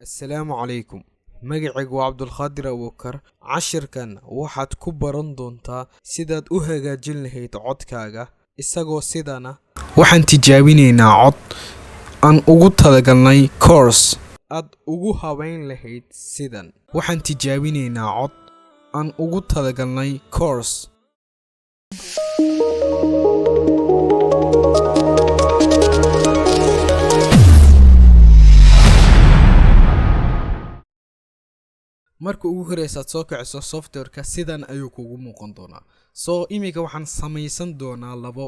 السلام عليكم. magacaygu waa Cabdulqaadir Abuukar. cashirkan waxaad ku baran doontaa sidaad u hagaajin lahayd codkaaga isagoo sidana waxaan tijaabinaynaa cod aan ugu talagalnay course aad ugu habeyn lahayd sidan waxaan tijaabinaynaa cod aan ugu talagalnay course marka ugu horeysaad soo kiciso softwareka sidan ayuu kugu muuqan doonaa soo imiga waxaan samaysan doonaa labo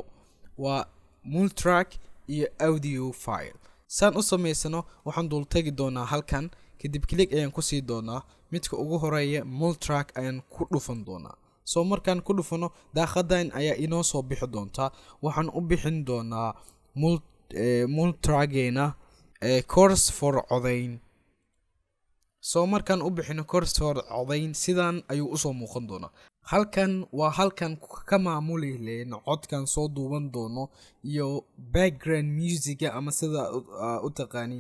waa multitrack iyo audio file saan u samaysano waxaan dul tagi doonaa halkan kadib click ayaan ku sii doonaa midka ugu horeeya multitrack ayaan ku dhufan doonaa soo markaan ku dhufano daaqadan ayaa inoo soo bixi doontaa waxaan u bixin doonaa multitrackena course for codayn soo markaan u bixino course for codayn sidan ayuu u soo muuqan doonaa halkan waa halkan ka maamuli leen codkan soo duuban doono iyo background music ama sida u taqaani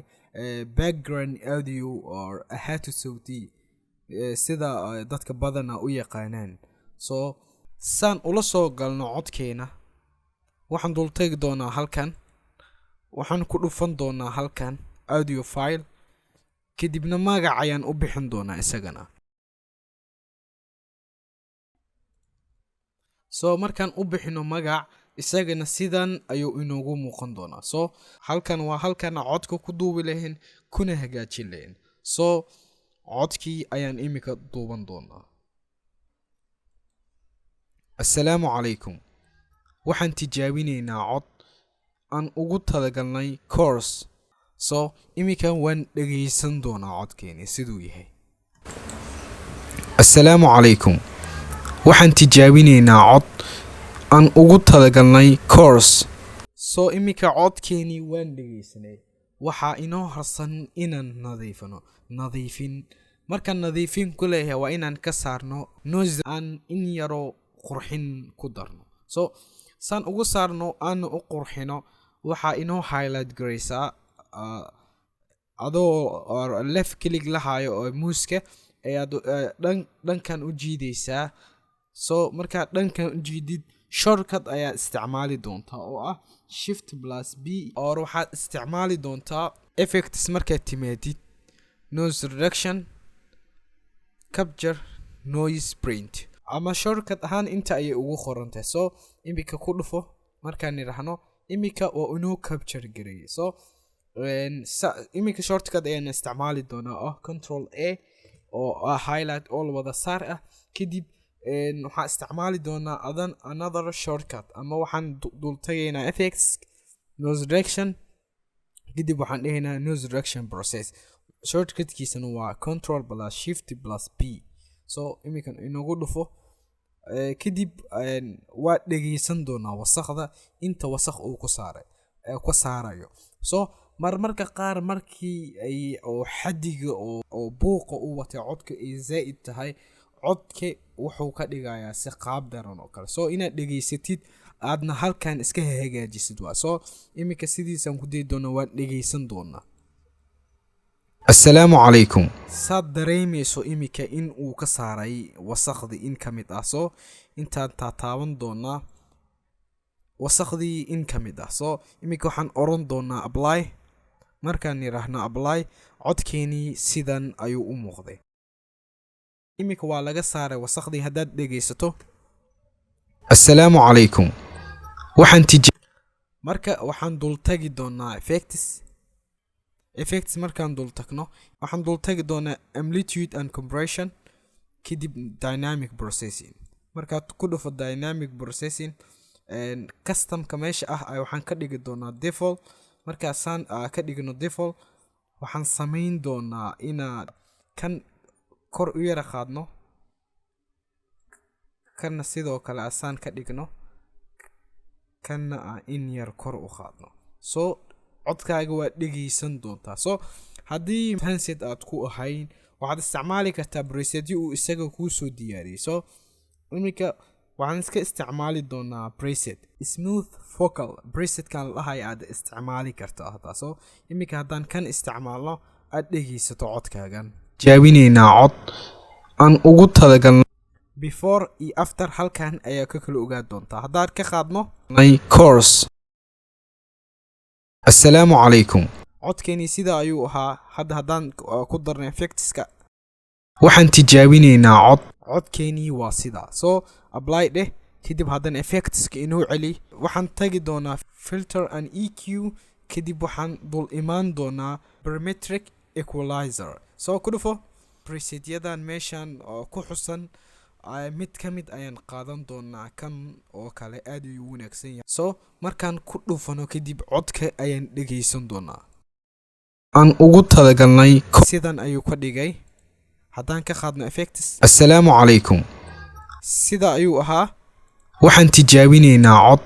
background audio or ahatu sawti sida dadka badana u yaqaanaan soo san ula soo galno codkeena waxaan dul tagi doonaa halkan waxaan ku dhufan doonaa halkan audio file kadibna magac ayaan u bixin doonaa isagana soo markaan u bixino magac isagana sidan ayuu inoogu muuqan doonaa soo halkan waa halkan codka ku duubi lahayn kuna hagaajin lahayn soo codkii ayaan imika duuban doonaa assalaamu calaykum waxaan tijaabinaynaa cod aan ugu talagalnay course soo imika waan dhageysan doonaa codkeeni siduu yahay assalaamu calaykum waxaan tijaabinaynaa cod aan ugu talagalnay course soo imika codkeeni waan dhageysanay waxaa inoo harsan inaan nadiifin markaan nadiifin ku leeyahay waa inaan ka saarno noise aan in yaro qurxin ku darno soo saan ugu saarno aan u qurxino waxaa inoo highlight gareysaa adoo left click lahayo oo muuska ayaad dhankan u jiidaysaa soo markaad dhankan u jiidid shortcut ayaa isticmaali doontaa oo ah shift plus b or waxaad isticmaali doontaa effects markaad timaadid noise reduction capture noise print ama shortcut ahaan inta ayay ugu qorantahay soo imika ku dhufo markaan nidhaahno imika waa inuu capture gareeyay soo imika shortcut ayaan isticmaali doonaa oo control a oo highlight all wada saar ah kadib waxaan isticmaali doonaa another shortcut ama waxaan dul tagaynaa effects noise reduction kadib waxaan dhahaynaa noise reduction process shortcutkiisana waa control plus shift plus b so imika inagu dhufo kadib waa dhageysan doonaa wasaqda inta wasaq uu ku saarayo so marmarka qaar markii ay oo xadiga oo buuqa u watay codka ay zaid tahay codka wuxuu ka dhigayaa si qaab daran oo kale soo inaad dhageysatid aadna halkan iska hagaajisid waa soo imika sidiisan ku deey doona waan dhageysan doonaa assalaamu calaykum saad dareemayso imika in uu ka saaray wasaqdi in ka mid ah soo intaan taaban doonaa wasaqdii in ka mid ah soo imika waxaan oran doonaa apply markaan niraahno apply codkeeni sidan ayuu u muuqday imika waa laga saaray wasaqdii haddaad dhageysato assalaamu calaykum waxaan dul tagi doonaa effects markaan dul tagno waxaan dul tagi doonaa amplitude and compression kadib dynamic processing markaad ku dhufo dynamic processing customka meesha ah waxaan ka dhigi doonaa default markaasaan ka dhigno default waxaan samayn doonaa inaad kan kor u yara qaadno kana sidoo kale asaan ka dhigno kana in yar kor u qaadno soo codkaaga waa dhageysan doontaa soo haddii handset aad ku ahayn waxaad isticmaali kartaa preset uu isaga kuu soo diyaariyay soo imika waxaan iska isticmaali doonaa preset smooth vocal preset kan lahay aad isticmaali kartaa taasoo imika haddaan kan isticmaalno aad dhegeysato codkaagan jaawinaynaa cod aan ugu talagalnay before iyo after halkan ayaa ka kala ogaa doontaa haddaan ka qaadno course assalaamu calaykum codkeeni sida ayuu ahaa haddaan ku darnay effectska waxaan tijaabinaynaa codkeeni waa sida soo apply dheh kadib haddana effectska inoo celi waxaan tagi doonaa filter and EQ kadib waxaan dul imaan doonaa parametric equalizer soo ku dhufo presetyadan meeshan ku xusan mid ka mid ayaan qaadan doonaa kan oo kale aad ayuu wanaagsan yahay soo markaan ku dhufano kadib codka ayaan dhegeysan doonaa aan ugu talagalnay sidan ayuu ka dhigay haddaan ka qaadno effects assalaamu calaykum sida ayuu ahaa waxaan tijaabinaynaa cod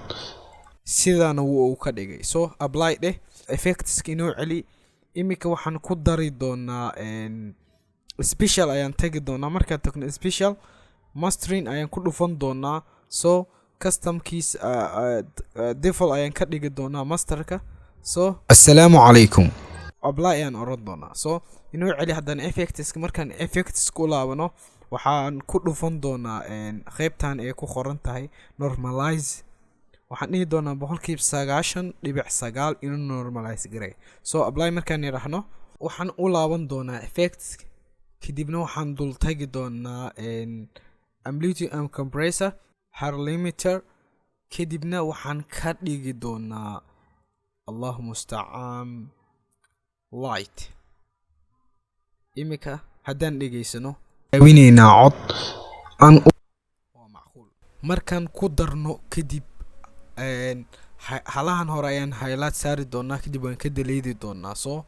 sidana wuu ka dhigay soo apply dheh effectska inoo celi imika waxaan ku dari doonaa special ayaan tagi doonaa markaan tagno special mastering ayaan ku dhufan doonaa soo custom keys default ayaan ka dhigi doonaa masterka soo assalaamu calaykum apply ayaan oran doonaa soo inoo celi haddana effectska markaan effects ku laabano waxaan ku dhufan doonaa qaybtan ay ku qoran tahay normalize waxaan dhihi doonaa 90.9 inuu normalize garay soo apply markaan yiraahno waxaan u laaban doonaa effects kadibna waxaan dul tagi doonaa amplitude and compressor har limiter kadibna waxaan ka dhigi doonaa Allahu musta'an light imika haddaan dhegeysano jaawinaynaa cod aan waa macquul markaan ku darno kadib halahan hore ayaan highlight saari doonaa kadib waan ka deleedi doonaa soo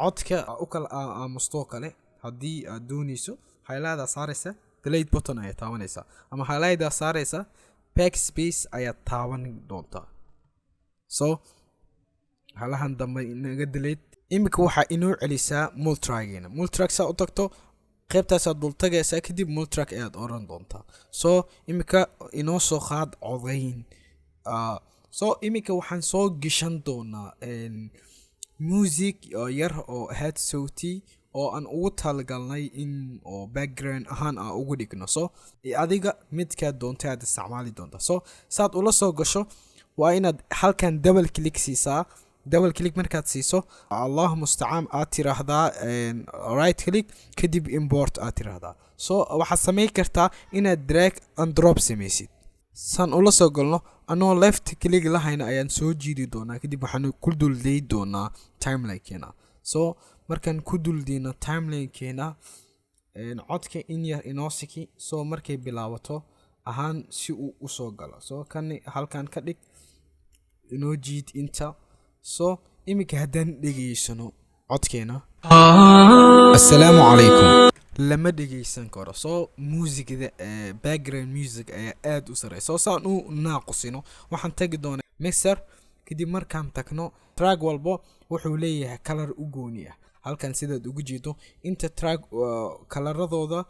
codka u kala aamusto kale haddii aad doonayso highlight saaraysa delete button ayaa taabanaysa ama highlight saaraysa backspace ayaa taaban doontaa soo halahan dambe inaga delete imika waxaa inoo celisaa multitrackina multitrack saa u tagto qaybtaasaad dul tagaysaa kadib multitrack ayaad oran doontaa soo imika inoo soo qaad codayn soo imika waxaan soo gishan doonaa music yar oo ahayd sawti oo aan ugu talagalnay in oo background ahaan aan ugu dhigno soo adiga midkaa doonta aad isticmaali doontaa soo saad ula soo gasho waa inaad halkan double click siisaa double click markaad siiso Allahu musta'an aad tiraahdaa right click kadib import aad tiraahdaa soo waxaad sameyn kartaa inaad drag and drop sameysid san ula soo galno anoo left click lahayna ayaan soo jiidi doonaa kadib waxaan ku dulday doonaa timeline keena soo markaan ku duldiino timeline keena codka in yar inoo siki soo markay bilaabato ahaan si uu u soo galo soo kan halkan ka dhig inoo jiid inta soo imika haddaan dhegeysano codkeena assalaamu calaykum lama dhegeysan karo soo muusigada background music ayaa aad u sareysa soo saan u naaqusino waxaan tagi doonaa mixer kadib markaan tagno track walbo wuxuu leeyahay color u gooni ah halkan sidaad ugu jeedo inta track kalaradooda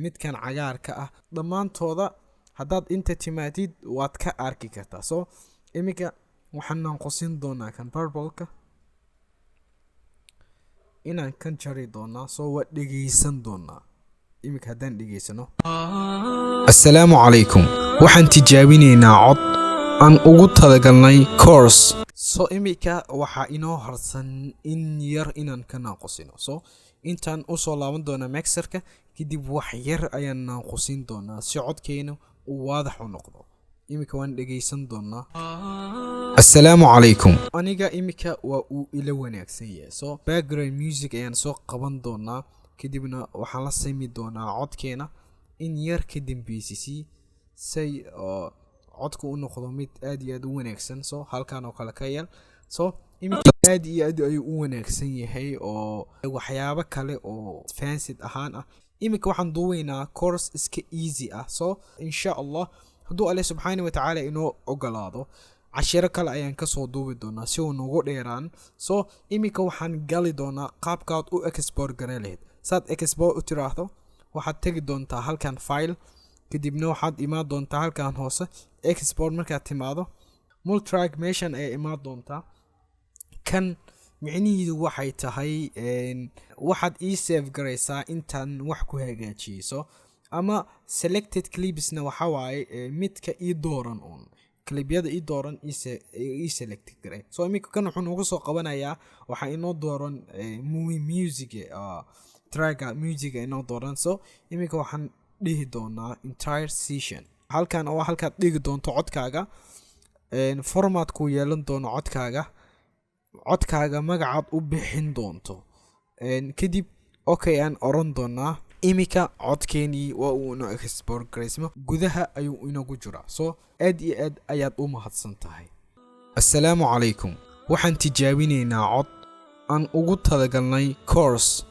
midkan cagaarka ah dhammaantooda haddaad inta timaadid waad ka arki kartaa soo imika waxaan naanqusin doonaa kan purple-ka inaan kan jari doonaa soo waa dhegeysan doonaa imika haddaan dhegeysano assalaamu calaykum waxaan tijaabinaynaa cod aan ugu talagalnay course soo imika waxaa inoo harsan in yar inaan ka naanqusino soo intaan usoo laaban doonaa mixerka kadib wax yar ayaan naanqusin doonaa si codkeena uu waadax u noqdo imika waan dhegeysan doonaa assalaamu calaykum aniga imika waa uu ila wanaagsan yahay soo background music ayaan soo qaban doonaa kadibna waxaan la sami doonaa codkeena in yar ka dambeysisi say codku u noqdo mid aad iyo aad u wanaagsan soo halkan oo kale ka yar soo imika aad iyo aad ayuu u wanaagsan yahay oo waxyaabo kale oo fancy ahaan ah imika waxaan duubaynaa course iska easy ah soo insha Allah hadduu alle subxaanahu wa tacaala inoo ogolaado cashiro kale ayaan kasoo duubi doonaa si uu nagu dheeraan soo imika waxaan gali doonaa qaabkaad u export garay lahayd saad export u tiraahdo waxaad tegi doontaa halkan file kadibna waxaad imaan doontaa halkan hoose export markaad timaado multitrack meeshan ayay imaan doontaa kan micnihiidu waxay tahay waxaad ii save garaysaa intaan wax ku hagaajiyeyso ama selected clipsna waxa waaye midka ii dooran un clipyada ii dooran ii select garay. So iminka kan wuxuu noogu soo qabanayaa waxa inoo dooran music track music inoo dooran. So iminka waxaan dhihi doonaa entire session. halkan oo halkaad dhigi doonto codkaaga format ku yeelan doono codkaaga magacaad u bixin doonto kadib okay aan oran doonaa. iminka codkeenii waa uu inoo export gareysmo gudaha ayuu inagu jiraa. So aad iyo aad ayaad u mahadsan tahay. assalaamu calaykum. waxaan tijaabinaynaa cod aan ugu talagalnay course